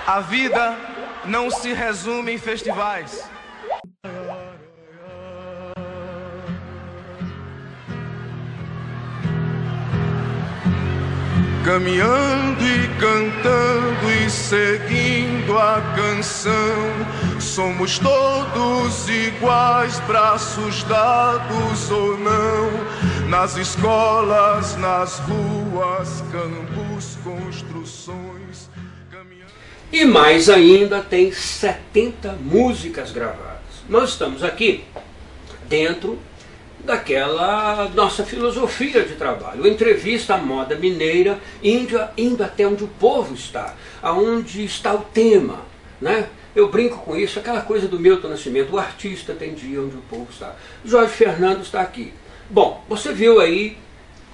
A vida não se resume em festivais. Caminhando e cantando e seguindo a canção, somos todos iguais, braços dados ou não, nas escolas, nas ruas, campos, construções. E mais ainda, tem 70 músicas gravadas. Nós estamos aqui dentro daquela nossa filosofia de trabalho, entrevista à moda mineira, indo até onde o povo está, aonde está o tema, né? Eu brinco com isso, aquela coisa do Milton Nascimento, o artista tem de ir onde o povo está. Jorge Fernando está aqui. Bom, você viu aí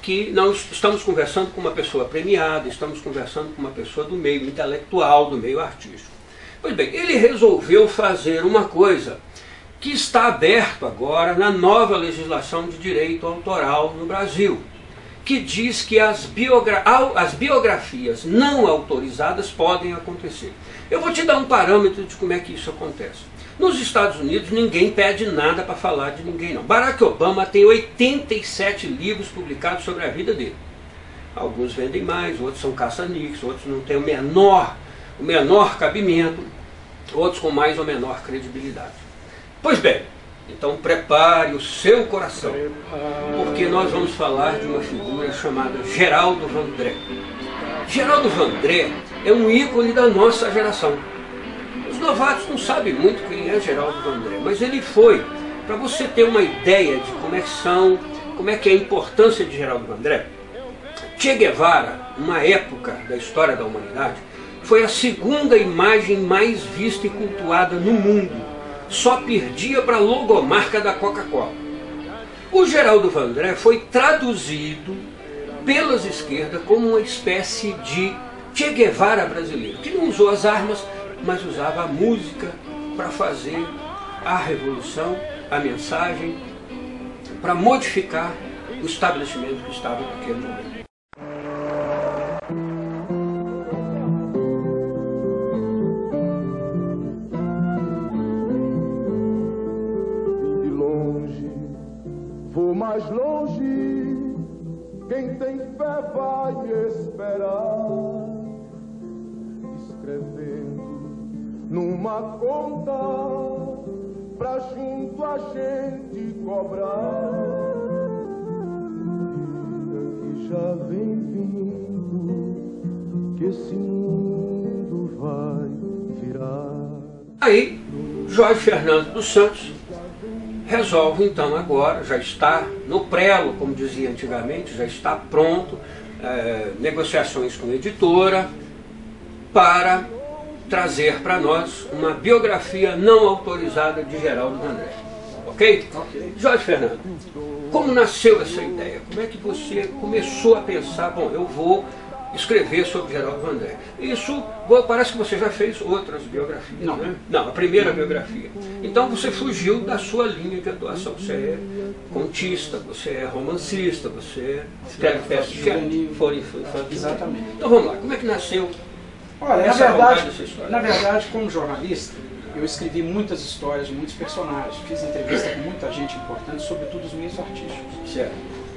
que nós estamos conversando com uma pessoa premiada, estamos conversando com uma pessoa do meio intelectual, do meio artístico. Pois bem, ele resolveu fazer uma coisa que está aberto agora na nova legislação de direito autoral no Brasil, que diz que as biografias não autorizadas podem acontecer. Eu vou te dar um parâmetro de como é que isso acontece. Nos Estados Unidos ninguém pede nada para falar de ninguém não. Barack Obama tem 87 livros publicados sobre a vida dele. Alguns vendem mais, outros são caça-níqueis, outros não têm o menor cabimento, outros com mais ou menor credibilidade. Pois bem, então prepare o seu coração, porque nós vamos falar de uma figura chamada Geraldo Vandré. Geraldo Vandré é um ícone da nossa geração. Os novatos não sabem muito quem é Geraldo Vandré, mas ele foi, para você ter uma ideia de como é que é a importância de Geraldo Vandré. Che Guevara, numa época da história da humanidade, foi a segunda imagem mais vista e cultuada no mundo. Só perdia para a logomarca da Coca-Cola. O Geraldo Vandré foi traduzido pelas esquerdas como uma espécie de Che Guevara brasileiro, que não usou as armas, mas usava a música para fazer a revolução, a mensagem, para modificar o estabelecimento que estava naquele momento. Vou mais longe, quem tem fé vai esperar, escrevendo numa conta pra junto a gente cobrar. Vida que já vem vindo, que esse mundo vai virar. Aí, Jorge Fernando dos Santos resolve então agora, já está no prelo, como dizia antigamente, já está pronto, negociações com a editora, para trazer para nós uma biografia não autorizada de Geraldo Vandré. Ok? Jorge Fernando, como nasceu essa ideia? Como é que você começou a pensar, bom, eu vou escrever sobre Geraldo Vandré? Isso, parece que você já fez outras biografias, não, né? Não, a primeira biografia. Então você fugiu da sua linha de atuação. Você é contista, você é romancista, você escreve peças de teatro. Exatamente. Então vamos lá, como é que nasceu? Olha, na verdade, como jornalista, eu escrevi muitas histórias de muitos personagens, fiz entrevista com muita gente importante, sobretudo os meios artísticos. Certo.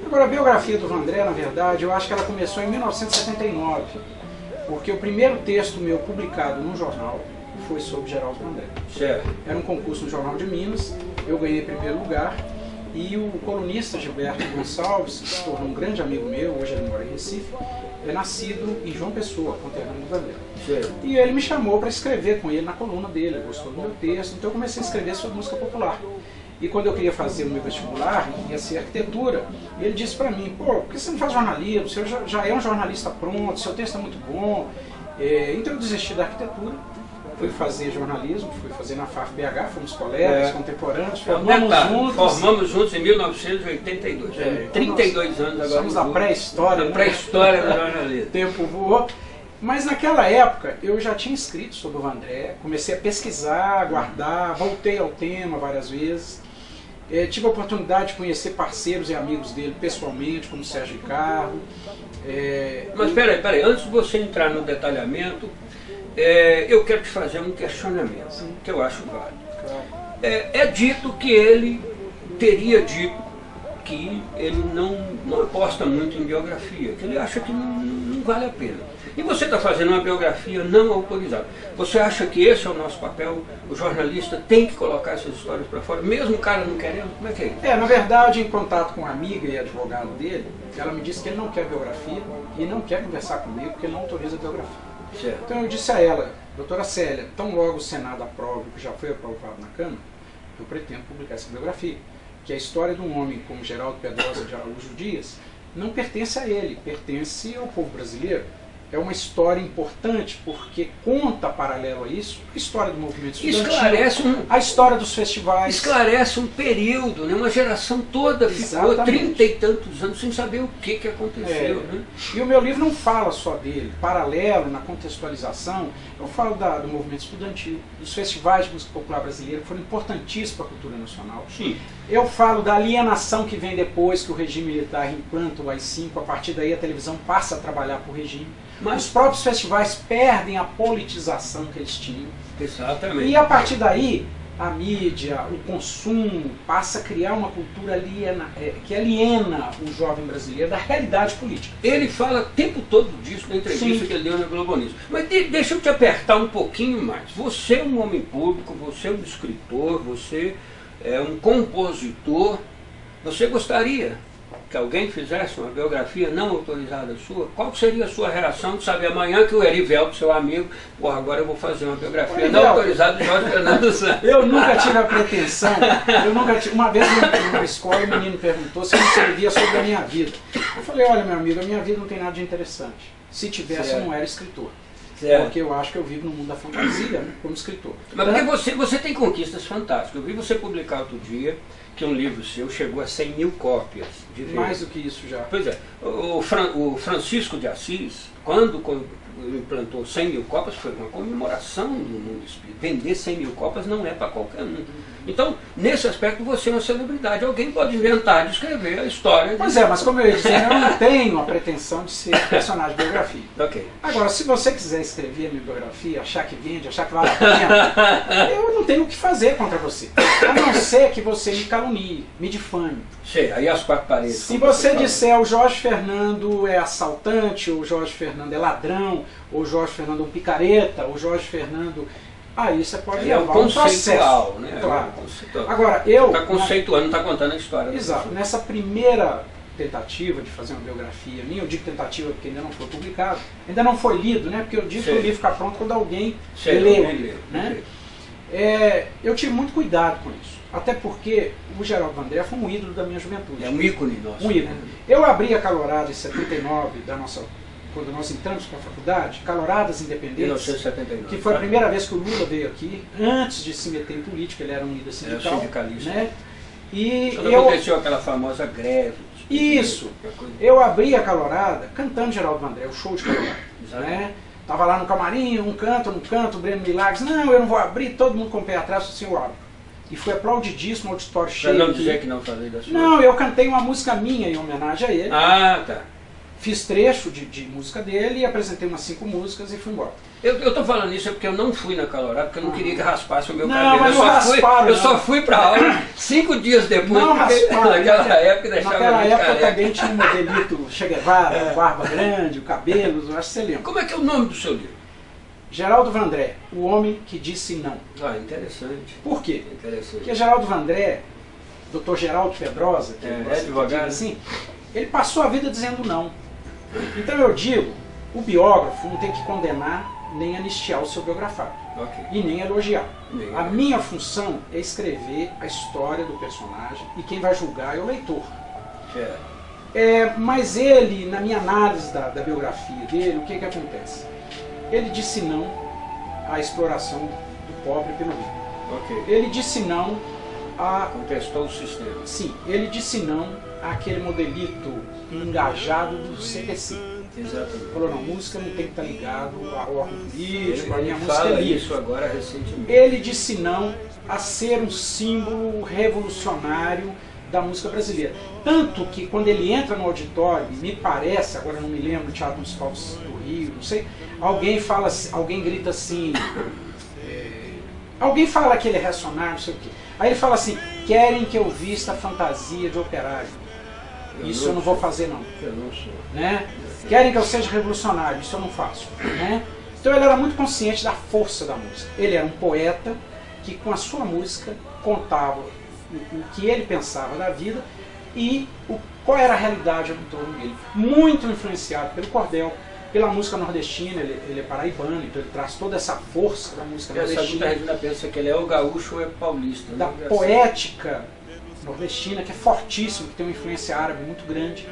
Agora, a biografia do Vandré, na verdade, eu acho que ela começou em 1979, porque o primeiro texto meu publicado num jornal foi sobre Geraldo Vandré. Certo. Era um concurso no Jornal de Minas, eu ganhei primeiro lugar, e o colunista Gilberto Gonçalves, que se tornou um grande amigo meu, hoje ele mora em Recife, é nascido em João Pessoa, conterrâneo do Vandré. Certo. E ele me chamou para escrever com ele na coluna dele, gostou do meu texto, então eu comecei a escrever sobre música popular. E quando eu queria fazer o meu vestibular, ia ser arquitetura, ele disse para mim, pô, por que você não faz jornalismo? Você já é um jornalista pronto, seu texto é muito bom. Então eu desisti da arquitetura, fui fazer jornalismo, fui fazer na FAF-BH, fomos colegas, contemporâneos, formamos juntos em 1982, 32 anos agora. Somos da pré-história, da pré-história do jornalismo. O tempo voou. Mas naquela época eu já tinha escrito sobre o Vandré, comecei a pesquisar, guardar, voltei ao tema várias vezes. Tive a oportunidade de conhecer parceiros e amigos dele pessoalmente, como Sérgio Ricardo. Mas peraí, antes de você entrar no detalhamento, eu quero te fazer um questionamento, que eu acho válido. É dito que ele teria dito que ele não aposta muito em biografia, que ele acha que não vale a pena. E você está fazendo uma biografia não autorizada. Você acha que esse é o nosso papel? O jornalista tem que colocar essas histórias para fora, mesmo o cara não querendo? Como é que é isso? Na verdade, em contato com uma amiga e advogado dele, ela me disse que ele não quer biografia e não quer conversar comigo porque ele não autoriza biografia. Certo. Então eu disse a ela, doutora Célia, tão logo o Senado aprove o que já foi aprovado na Câmara, eu pretendo publicar essa biografia, que a história de um homem como Geraldo Pedrosa de Araújo Dias não pertence a ele, pertence ao povo brasileiro. É uma história importante porque conta, paralelo a isso, a história do movimento estudantil, a história dos festivais. Esclarece um período, né? Uma geração toda ficou 30 e tantos anos sem saber o que aconteceu. Né? E o meu livro não fala só dele, paralelo, na contextualização, eu falo do movimento estudantil, dos festivais de música popular brasileira, que foram importantíssimos para a cultura nacional. Sim. Eu falo da alienação que vem depois que o regime militar implanta o AI-5, a partir daí a televisão passa a trabalhar para o regime. Mas os próprios festivais perdem a politização que eles tinham. Exatamente. E a partir daí, a mídia, o consumo, passa a criar uma cultura que aliena o jovem brasileiro da realidade política. Ele fala o tempo todo disso na entrevista que ele deu na Globo News. Mas deixa eu te apertar um pouquinho mais. Você é um homem público, você é um escritor, você é um compositor. Você gostaria que alguém fizesse uma biografia não autorizada sua? Qual seria a sua reação de saber amanhã que o Erivelto, seu amigo, agora eu vou fazer uma biografia não autorizada de Jorge Fernando Santos? Eu nunca tive a pretensão, uma vez numa escola o menino perguntou se eu não escrevia sobre a minha vida. Eu falei, olha meu amigo, a minha vida não tem nada de interessante. Se tivesse eu não era escritor. Porque eu acho que eu vivo no mundo da fantasia, né, como escritor. Mas porque você tem conquistas fantásticas. Eu vi você publicar outro dia que um livro seu chegou a 100 mil cópias de venda. Mais do que isso já. Pois é. O Francisco de Assis, quando implantou 100 mil cópias, foi uma comemoração no mundo espírita. Vender 100 mil cópias não é para qualquer um. Então, nesse aspecto, você é uma celebridade. Alguém pode inventar de escrever a história. Pois mas como eu ia dizer, eu não tenho a pretensão de ser personagem de biografia. Ok. Agora, se você quiser escrever a minha biografia, achar que vende, achar que vale a pena, eu não tenho o que fazer contra você. A não ser que você me calunie, me difame. Sei, aí as quatro paredes. Se você disser o Jorge Fernando é assaltante, ou o Jorge Fernando é ladrão, ou o Jorge Fernando é um picareta, ou o Jorge Fernando... Aí você pode levar um processo. Né? Claro. Agora, eu... Está conceituando, não está contando a história. Exato. Nessa primeira tentativa de fazer uma biografia minha, eu digo tentativa porque ainda não foi publicado, ainda não foi lido, né? Porque eu digo que o livro fica pronto quando alguém lê o livro. Né? Eu tive muito cuidado com isso. Até porque o Geraldo Vandré foi um ídolo da minha juventude. É um ícone nosso. Um ídolo. Eu abri a Calorada em 79, quando nós entramos para a faculdade, Caloradas Independentes, 1979, que foi a primeira vez que o Lula veio aqui, antes de se meter em política, ele era um líder sindical. Era sindicalista. Né? E quando aconteceu aquela famosa greve. Isso. Eu abri a Calorada cantando Geraldo Vandré, o show de Calorada. Né? Tava lá no camarim, um canto, o Breno Milagres, não, eu não vou abrir, todo mundo com o pé atrás, assim, eu abro. E foi aplaudidíssimo, auditório cheio. Para não dizer que não falei da sua. Não, eu cantei uma música minha em homenagem a ele. Ah, tá. Fiz trecho de música dele e apresentei umas 5 músicas e fui embora. Eu tô falando isso porque eu não fui na Calorada, porque eu não queria que raspasse o meu cabelo. Mas eu só fui para aula 5 dias depois, não rasparam, naquela época deixava naquela época também tinha um modelito Che Guevara, barba grande, o cabelo, eu acho que você lembra. Como é que é o nome do seu livro? Geraldo Vandré, o homem que disse não. Ah, interessante. Por quê? Interessante. Porque Geraldo Vandré, Dr. Geraldo Pedrosa, que é advogado assim, ele passou a vida dizendo não. Então eu digo, o biógrafo não tem que condenar nem anistiar o seu biografado. E nem elogiar. A minha função é escrever a história do personagem e quem vai julgar é o leitor. Mas ele, na minha análise da biografia dele, o que acontece? Ele disse não à exploração do pobre pelo rico. Ele disse não a... Contestou o sistema. Sim, ele disse não àquele modelito engajado do CPC. Exatamente. Falou, não, música não tem que estar ligado ao órgão político, a minha música fala é livre. isso agora recentemente. Ele disse não a ser um símbolo revolucionário da música brasileira. Tanto que quando ele entra no auditório, me parece, agora não me lembro, no Teatro Municipal do Rio, não sei, alguém fala, alguém grita assim, alguém fala que ele é reacionário, não sei o quê. Aí ele fala assim, querem que eu vista a fantasia de operário. Isso eu não vou fazer não. Eu não sou. Né? Querem que eu seja revolucionário, isso eu não faço. Né? Então ele era muito consciente da força da música. Ele era um poeta que com a sua música contava o que ele pensava da vida e qual era a realidade ao entorno dele. Muito influenciado pelo cordel, pela música nordestina, ele é paraibano, então ele traz toda essa força da música nordestina. Essa pensa que ele é o gaúcho ou é paulista. Da poética nordestina, que é fortíssimo, que tem uma influência árabe muito grande.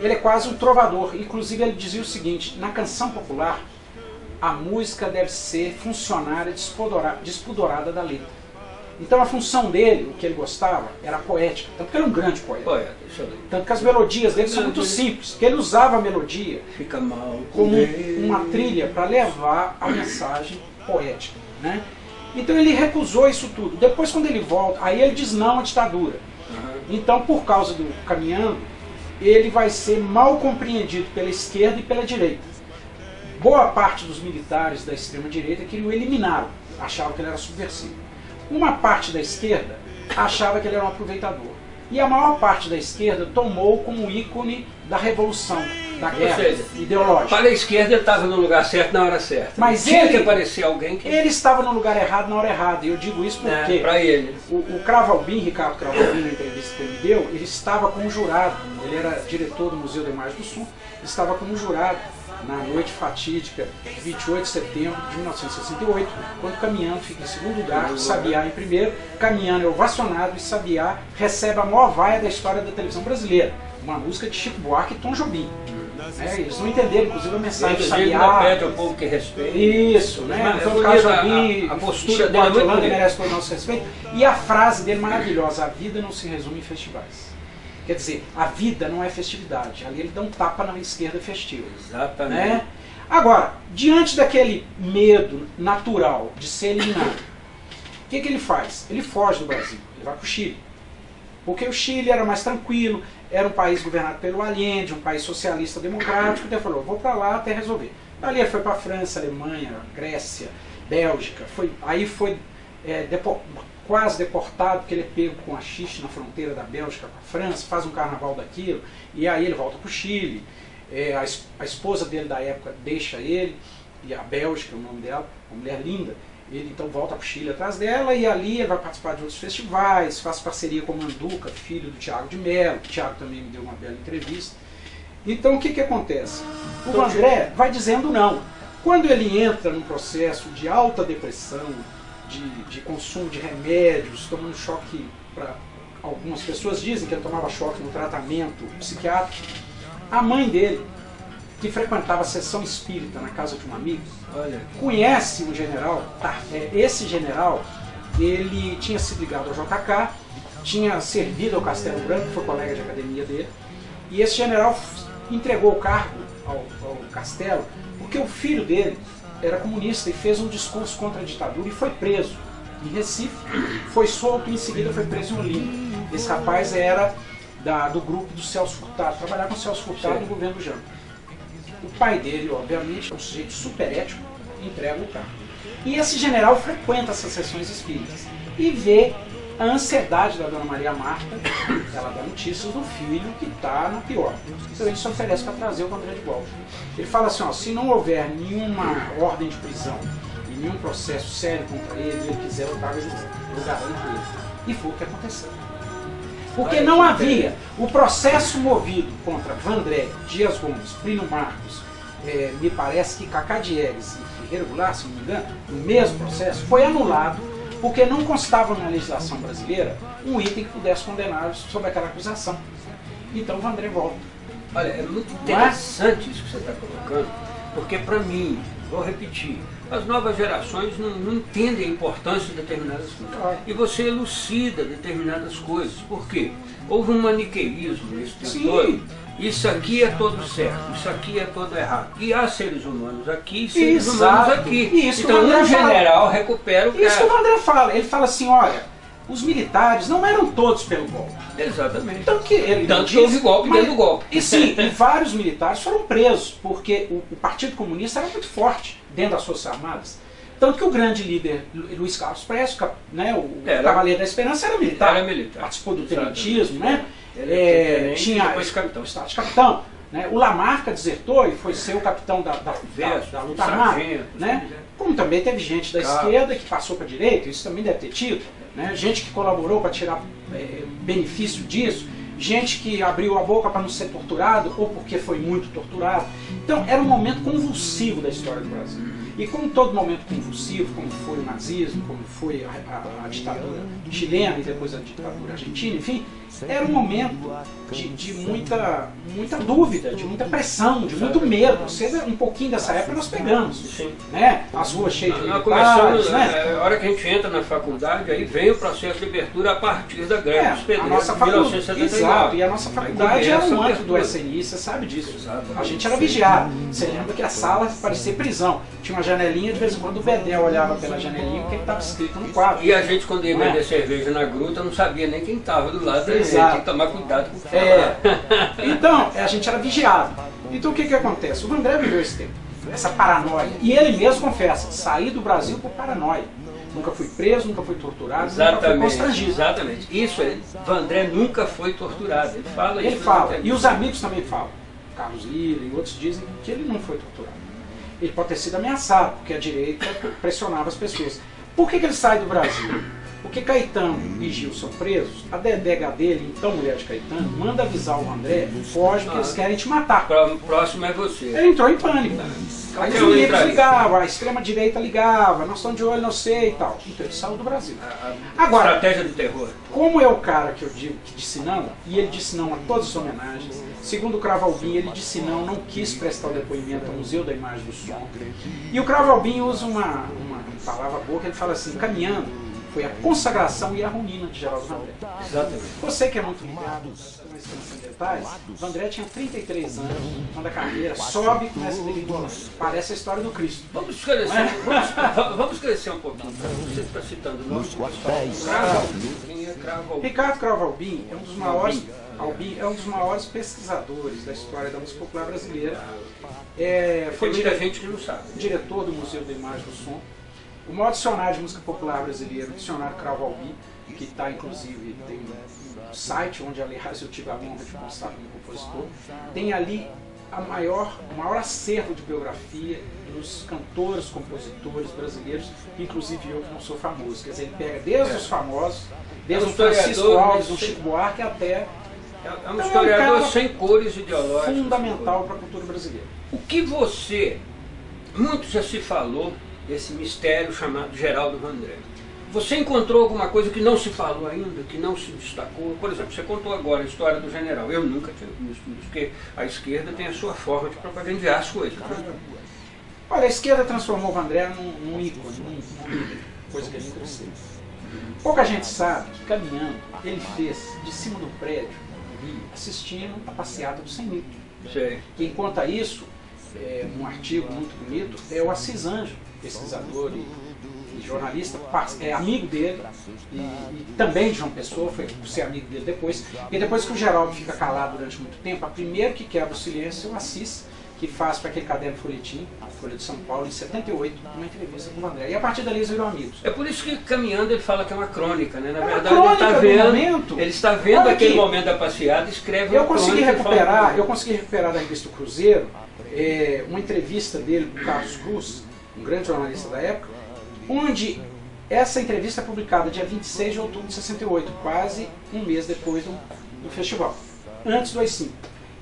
Ele é quase um trovador. Inclusive ele dizia o seguinte, na canção popular, a música deve ser funcionária despudorada da letra. Então a função dele, o que ele gostava, era poética. Tanto que ele é um grande poeta. Tanto que as melodias dele são muito simples. Porque ele usava a melodia Fica mal como uma trilha para levar a mensagem poética. Né? Então ele recusou isso tudo. Depois quando ele volta, aí ele diz não à ditadura. Então por causa do Caminhando, ele vai ser mal compreendido pela esquerda e pela direita. Boa parte dos militares da extrema-direita queriam eliminá-lo, achavam que ele era subversivo. Uma parte da esquerda achava que ele era um aproveitador. E a maior parte da esquerda tomou como ícone da revolução, da guerra ideológica. Para a esquerda ele estava no lugar certo na hora certa. Mas tinha que aparecer alguém que... Ele estava no lugar errado na hora errada. E eu digo isso porque para ele. O Cravo Albim, Ricardo Cravo Albim, na entrevista que ele me deu, ele estava como jurado. Ele era diretor do Museu da Imagem do Som. Estava como jurado na noite fatídica de 28 de setembro de 1968, quando Caminhando fica em segundo lugar, Sabiá em primeiro, Caminhando é ovacionado e Sabiá recebe a maior vaia da história da televisão brasileira, uma música de Chico Buarque e Tom Jobim. Eles não entenderam, inclusive, a mensagem do Sabiá. Pede ao povo que respeite. Isso, né? Então, o caso Jobim, a postura Chico dele Buarque merece todo o nosso respeito. E a frase dele maravilhosa, a vida não se resume em festivais. Quer dizer, a vida não é festividade. Ali ele dá um tapa na esquerda festiva. Exatamente. Né? Agora, diante daquele medo natural de ser eliminado, o que ele faz? Ele foge do Brasil, ele vai para o Chile. Porque o Chile era mais tranquilo, era um país governado pelo Allende, um país socialista democrático, então ele falou, vou para lá até resolver. Ali ele foi para a França, Alemanha, Grécia, Bélgica, aí foi quase deportado, porque ele é pego com haxixe na fronteira da Bélgica com a França, faz um carnaval daquilo, e aí ele volta para o Chile. A esposa dele da época deixa ele, e a Bélgica, o nome dela, uma mulher linda, ele então volta para o Chile atrás dela, e ali ele vai participar de outros festivais, faz parceria com o Manduca, filho do Thiago de Mello. O Thiago também me deu uma bela entrevista. Então o que acontece? O Vandré vai dizendo não. Quando ele entra num processo de alta depressão, de consumo de remédios, tomando choque, para algumas pessoas dizem que ele tomava choque no tratamento psiquiátrico, a mãe dele, que frequentava a sessão espírita na casa de um amigo, conhece um general. Esse general, ele tinha sido ligado ao JK, tinha servido ao Castelo Branco, foi colega de academia dele, e esse general entregou o cargo ao Castelo porque o filho dele era comunista e fez um discurso contra a ditadura e foi preso em Recife, foi solto e em seguida foi preso em Olinda. Esse rapaz era do grupo do Celso Furtado, trabalhava com o Celso Furtado no governo do Jango. O pai dele, obviamente, é um sujeito super ético, entrega o cargo. E esse general frequenta essas sessões espíritas e vê a ansiedade da dona Maria Marta, ela dá notícias do filho que está na pior. Então ele se oferece para trazer o Vandré de volta. Ele fala assim, se não houver nenhuma ordem de prisão e nenhum processo sério contra ele, ele quiser, eu trago ele de volta. Eu garanto ele. E foi o que aconteceu. Porque não havia o processo movido contra Vandré, Dias Gomes, Plínio Marcos, me parece que Cacá Diegues e Ferreira Goulart, se não me engano, no mesmo processo, foi anulado porque não constava na legislação brasileira um item que pudesse condená-los sobre aquela acusação. Então o Vandré volta. Olha, é muito interessante isso que você está colocando, porque para mim, vou repetir, as novas gerações não entendem a importância de determinadas coisas. E você elucida determinadas coisas. Por quê? Houve um maniqueísmo nesse tempo todo. Isso aqui é todo certo, isso aqui é todo errado. E há seres humanos aqui e seres humanos aqui. Isso então um general recupera o cara. Isso que o Vandré fala. Ele fala assim, olha, os militares não eram todos pelo golpe. Exatamente. Tanto que ele Tanto que houve golpe dentro do golpe. E sim, e vários militares foram presos, porque o Partido Comunista era muito forte dentro das Forças Armadas. Tanto que o grande líder, Luiz Carlos Prestes, né, o Cavaleiro da Esperança, era militar. Era militar. Participou do tenentismo, né? Tinha o status de capitão. Né? O Lamarca desertou e foi ser o capitão da luta armada. Né? Como também teve gente da esquerda que passou para a direita, isso também deve ter tido. Né? Gente que colaborou para tirar benefício disso. Gente que abriu a boca para não ser torturado ou porque foi muito torturado. Então era um momento convulsivo da história do Brasil. E como todo momento convulsivo, como foi o nazismo, como foi a ditadura chilena e depois a ditadura argentina, enfim, era um momento de muita dúvida, de muita pressão, de muito medo. Você vê, um pouquinho dessa época nós pegamos, né? As ruas cheias de militares, né? A hora que a gente entra na faculdade, aí vem o processo de abertura a partir da greve dos pedreiros de 1979. Exato, e a nossa faculdade era um antro do SNI, você sabe disso. A gente era vigiado. Você lembra que a sala parecia prisão. Tinha uma janelinha, de vez em quando o Bedel olhava pela janelinha porque estava escrito no quadro. E a gente, quando ia beber cerveja na gruta, não sabia nem quem estava do lado da gente. Tinha que tomar cuidado com o que falar. Então, a gente era vigiado. Então o que acontece? O Vandré viveu esse tempo, essa paranoia. E ele mesmo confessa, saí do Brasil por paranoia. Nunca fui preso, nunca fui torturado, nunca fui constrangido. Exatamente. Isso, Vandré nunca foi torturado. Ele fala isso. Ele fala, e os amigos também falam. Carlos Lira e outros dizem que ele não foi torturado. Ele pode ter sido ameaçado, porque a direita pressionava as pessoas. Por que ele sai do Brasil? Porque Caetano e Gil são presos, a DDH dele, então mulher de Caetano, manda avisar o André, foge porque eles querem te matar. O próximo é você. Ele entrou em pânico. Aí os amigos ligavam, a extrema-direita ligava, nós estamos de olho, não sei e tal. Então ele saiu do Brasil. Agora, estratégia do terror. Como é o cara que eu digo que disse não, e ele disse não a todas as homenagens, segundo o Cravo Albim, ele disse não quis prestar o depoimento ao Museu da Imagem do Som. E o Cravo Albim usa uma palavra boa que ele fala assim, caminhando, foi a consagração e a ruína de Geraldo Vandré. Exatamente. Você que é muito ligado em detalhes, Vandré tinha 33 anos, quando a carreira sobe e começa a delirar. Parece a história do Cristo. Vamos esclarecer um pouquinho. Você está citando o nome do Ricardo Cravo Albim é um dos maiores pesquisadores da história da música popular brasileira. Foi muita gente que não sabe. Diretor do Museu da Imagem do Som. O maior dicionário de música popular brasileiro, o dicionário Cravo Albim, que está inclusive, tem um site onde, aliás, eu tive a honra de constar como compositor, tem ali o maior acervo de biografia dos cantores, compositores brasileiros, inclusive eu que não sou famoso. Quer dizer, ele pega desde os famosos, desde o Francisco Alves, o Chico Buarque até... É um historiador sem cores ideológicas. Fundamental para a cultura brasileira. O que muito já se falou desse mistério chamado Geraldo Vandré. Você encontrou alguma coisa que não se falou ainda, que não se destacou? Por exemplo, você contou agora a história do general. Eu nunca tinha visto isso, porque a esquerda tem a sua forma de propagandear as coisas. Olha, a esquerda transformou o Vandré num ícone, num líder, coisa que ele nunca fez. Pouca gente sabe que caminhando, ele fez de cima do prédio, assistindo a passeata do Sem Mito. Quem conta isso, um artigo muito bonito, é o Assis Anjo, pesquisador e jornalista, amigo dele e também de João Pessoa, foi ser amigo dele depois. E depois que o Geraldo fica calado durante muito tempo, a primeira que quebra o silêncio é o Assis, que faz para aquele caderno Folhetim, a Folha de São Paulo, em 78, uma entrevista com o Vandré. E a partir dali eles viram amigos. É por isso que caminhando ele fala que é uma crônica, né? Na verdade ele está vendo aquele momento da passeada e escreve uma crônica. Eu consegui recuperar da revista Cruzeiro uma entrevista dele com o Carlos Cruz, um grande jornalista da época, onde essa entrevista é publicada dia 26 de outubro de 68, quase um mês depois do festival, antes do AI-5.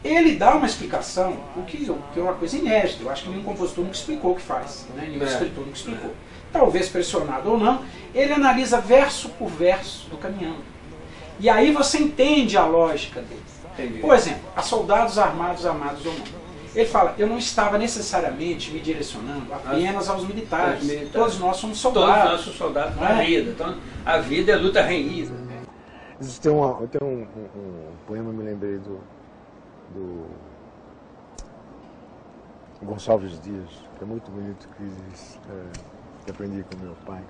Ele dá uma explicação, o que é uma coisa inédita. Eu acho que nenhum compositor nunca explicou o que faz, né? Nenhum escritor nunca explicou. Talvez pressionado ou não, ele analisa verso por verso do Caminhando. E aí você entende a lógica dele. Entendi. Por exemplo, a soldados armados, amados ou não. Ele fala, eu não estava necessariamente me direcionando apenas aos militares. Todos nós somos soldados. Todos nós somos soldados da vida. Então, a vida é luta renhida. Tem um poema, me lembrei do Gonçalves Dias, que é muito bonito, que diz, que aprendi com meu pai.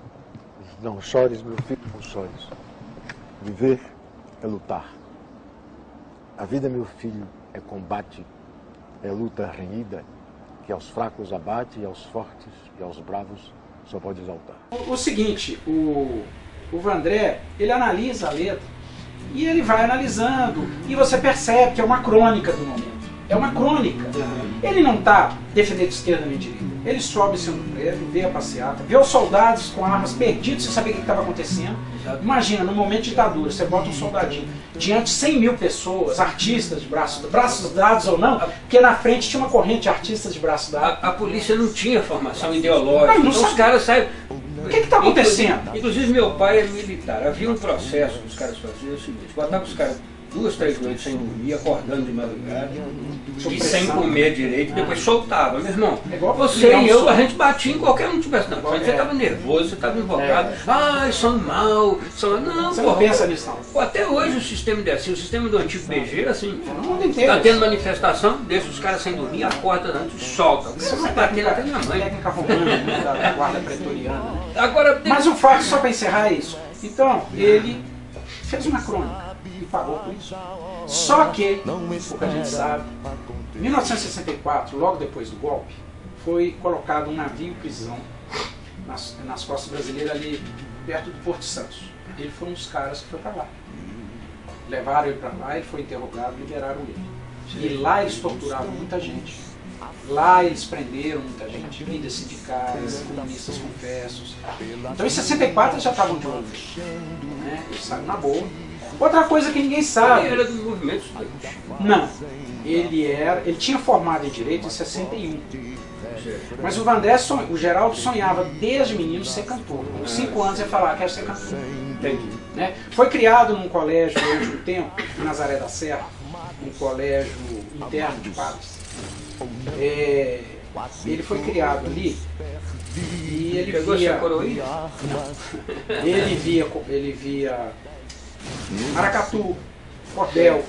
Não chores, meu filho, não chores. Viver é lutar. A vida, meu filho, é combate, é luta renhida, que aos fracos abate e aos fortes e aos bravos só pode exaltar. O seguinte, o Vandré, ele analisa a letra e ele vai analisando e você percebe que é uma crônica do momento. É uma crônica. Ele não está defendendo esquerda nem direita. Ele sobe sendo prédio, vê a passeata, vê os soldados com armas perdidos sem saber o que estava acontecendo. Imagina, no momento de ditadura, você bota um soldadinho diante de 100 mil pessoas, artistas de braços dados ou não, porque na frente tinha uma corrente de artistas de braços dados. A polícia não tinha formação ideológica, Não então os sabe. caras saem... O que está acontecendo? Inclusive meu pai é militar, havia um processo que os caras faziam o seguinte, botavam os caras 2, 3 noites sem dormir, acordando de madrugada, e sem comer direito, e depois soltava. Meu irmão, É igual você leão e eu, a solto. gente batia em qualquer um que tivesse na frente. Você É. estava nervoso, você estava invocado. É. Ah, são mal, são... Não, Você porra, não pensa nisso, não. Pô, até hoje o sistema é assim, o sistema do antigo BG era assim. No mundo inteiro. Tá tendo manifestação, deixa os caras sem dormir, acorda antes e solta. Isso é uma Você batendo até minha mãe. técnica romana, né, da guarda pretoriana. Agora, Mas o fato, só para encerrar, é isso. Então, ele fez uma crônica e pagou por isso. Só que, pouca gente sabe, em 1964, logo depois do golpe, foi colocado um navio-prisão nas costas brasileiras ali perto do Porto Santos. Ele foi um dos caras que foi para lá. Levaram ele para lá, ele foi interrogado, liberaram ele. E lá eles torturavam muita gente. Lá eles prenderam muita gente, líderes sindicais, comunistas confessos. Então em 64 eles já estavam de olho, né? Eles saíram na boa. Outra coisa que ninguém ele sabe, era do movimento estudantil. não, ele tinha formado em Direito em 61. Mas o Vandré, o Geraldo sonhava desde menino ser cantor. Com 5 anos ele falava, quero ser cantor. Entendi. Né? Foi criado num colégio durante um tempo, em Nazaré da Serra, um colégio interno de padres. Ele foi criado ali e ele Pegou via, essa coroinha? ele via maracatu, cordel,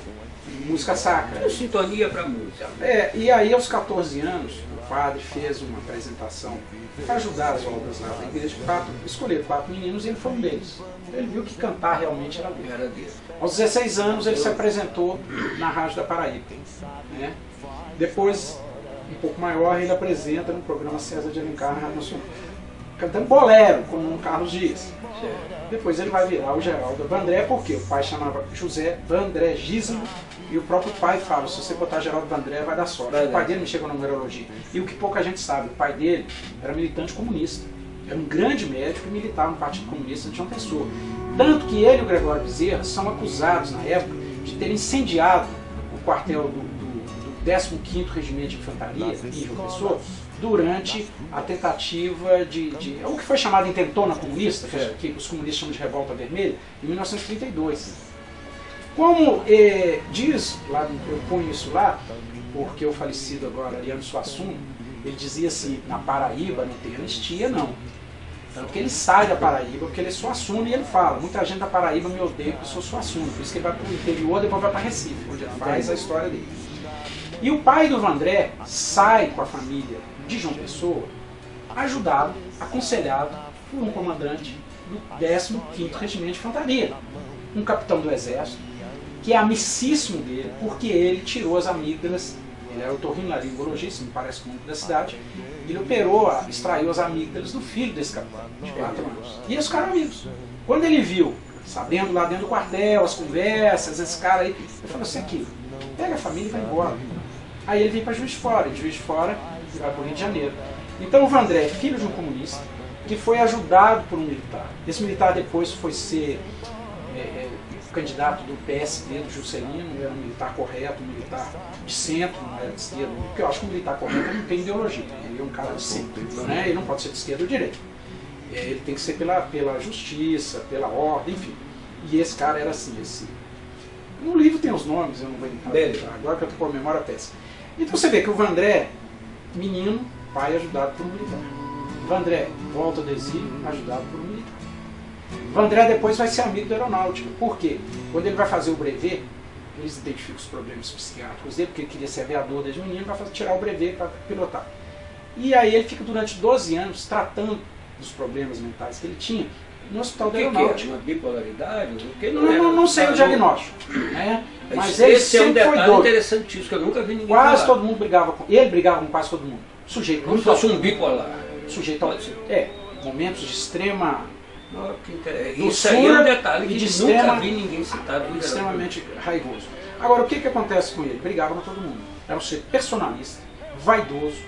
música sacra. Sintonia pra música. E aí aos 14 anos o padre fez uma apresentação para ajudar as obras lá da igreja. Escolheram 4 meninos e ele foi um deles. Ele viu que cantar realmente era dele. Era dele. Aos 16 anos ele se apresentou na Rádio da Paraíba. Né? Depois, um pouco maior, ele apresenta no programa César de Alencar na Rádio Nacional, cantando bolero, como o Carlos Dias. Depois ele vai virar o Geraldo Vandré, porque o pai chamava José Vandré Gismo, e o próprio pai fala, se você botar Geraldo Vandré vai dar sorte. O pai dele mexia com a numerologia. E o que pouca gente sabe, o pai dele era militante comunista. Era um grande médico e militava no Partido Comunista de João Pessoa. Tanto que ele e o Gregório Bezerra são acusados, na época, de terem incendiado o quartel do 15º Regimento de Infantaria, em João Pessoa, durante a tentativa de o que foi chamado intentona comunista, que os comunistas chamam de Revolta Vermelha, em 1932. Como diz, lá, eu ponho isso lá, porque o falecido agora, Ariano Suassuna, ele dizia assim, na Paraíba não tem anistia não. Tanto que ele sai da Paraíba, porque ele é Suassuna, e ele fala, muita gente da Paraíba me odeia porque eu sou Suassuna, por isso que ele vai para o interior, depois vai para Recife, onde ele faz a história dele. E o pai do Vandré sai com a família de João Pessoa, ajudado, aconselhado por um comandante do 15º Regimento de Infantaria, um capitão do Exército, que é amicíssimo dele, porque ele tirou as amígdalas, ele era otorrinolaringologista, me parece que é o nome da cidade, ele extraiu as amígdalas do filho desse capitão, de 4 anos. E eles ficaram amigos. Quando ele viu, sabendo lá dentro do quartel, as conversas, esse cara aí, ele falou assim, aqui, pega a família e vai embora. Aí ele vem para Juiz de Fora, e de Juiz de Fora ele vai para o Rio de Janeiro. Então o Vandré é filho de um comunista, que foi ajudado por um militar. Esse militar depois foi ser candidato do PSD, do Juscelino, era um militar correto, um militar de centro, não era de esquerda, porque eu acho que um militar correto não tem ideologia, ele é um cara de centro, né? Ele não pode ser de esquerda ou direita. Ele tem que ser pela justiça, pela ordem, enfim. E esse cara era assim, no livro tem os nomes, eu não vou entrar agora que eu estou com a memória péssima. Então você vê que o Vandré, menino, pai ajudado por um militar. Vandré volta do exílio, ajudado por um militar. Vandré depois vai ser amigo da aeronáutica. Por quê? Quando ele vai fazer o brevet, eles identificam os problemas psiquiátricos dele, porque ele queria ser aviador desde menino, vai tirar o brevet para pilotar. E aí ele fica durante 12 anos tratando dos problemas mentais que ele tinha no Hospital O da que é? Aeronáutica. Uma bipolaridade? Porque Não sei o diagnóstico, né? Mas ele esse é um sempre foi detalhe doido. interessantíssimo, que eu nunca vi ninguém Quase falar. todo mundo brigava com ele, brigava com quase todo mundo. Sujeito Como se muito fosse um bipolar. sujeito Pode ser. momentos de extrema, Oh, que inter- doçura Isso aí é um detalhe e que de nunca extrema- vi ninguém citado. em extremamente raivoso. Agora, o que acontece com ele? Brigava com todo mundo. Era um sujeito personalista, vaidoso,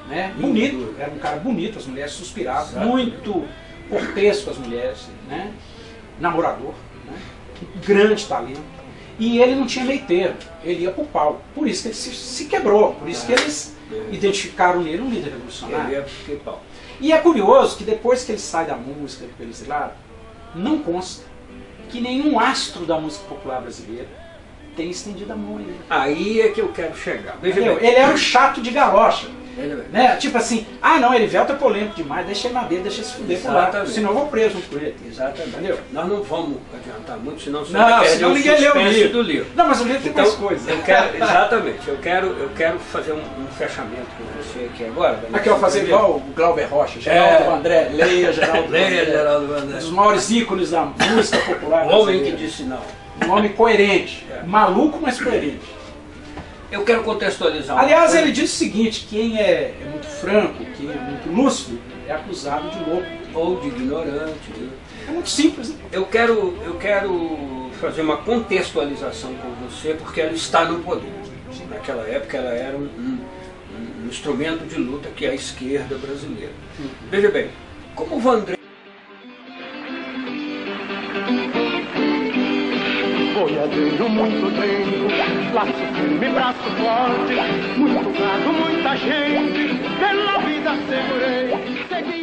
né? Bonito, era um cara bonito, as mulheres suspiravam, Exato. muito cortês com as mulheres, né? Namorador, né? Grande talento. E ele não tinha meio termo, ele ia pro pau. Por isso que ele se quebrou, por isso que eles identificaram nele um líder revolucionário. Ele é porque pau. E é curioso que depois que ele sai da música pelo exilado, não consta que nenhum astro da música popular brasileira tem estendido a mão a ele. Aí é que eu quero chegar. Veja Entendeu? bem. Ele era um chato de galocha. Veja bem. Né? Tipo assim, não, Erivelto é polêmico demais, deixa ele na dele, deixa ele se fuder por lá, Exatamente. senão eu vou preso junto com ele. Exatamente. Entendeu? Nós não vamos adiantar muito, senão você Não, vai perder senão o ninguém lê o suspense livro. do livro. Não, mas o livro tem Então, mais coisas. eu quero, exatamente, eu quero fazer um fechamento com você aqui agora. Aqui, ó, fazer igual o Glauber Rocha, Geraldo André, leia Geraldo Leia, André. Geraldo Um Vandré. dos maiores ícones da música popular O homem que brasileira. disse não. Um homem coerente, maluco, mas coerente. Eu quero contextualizar. Aliás, uma coisa. ele diz o seguinte, quem é muito franco, quem é muito lúcido, é acusado de louco. Ou de ignorante. Né? É muito simples, né? Eu quero fazer uma contextualização com você, porque ela está no poder. Naquela época ela era um instrumento de luta que é a esquerda brasileira. Veja bem, como o Vandré Boiadeiro muito tempo, laço firme, braço forte, muito gado, muita gente, pela vida segurei, segui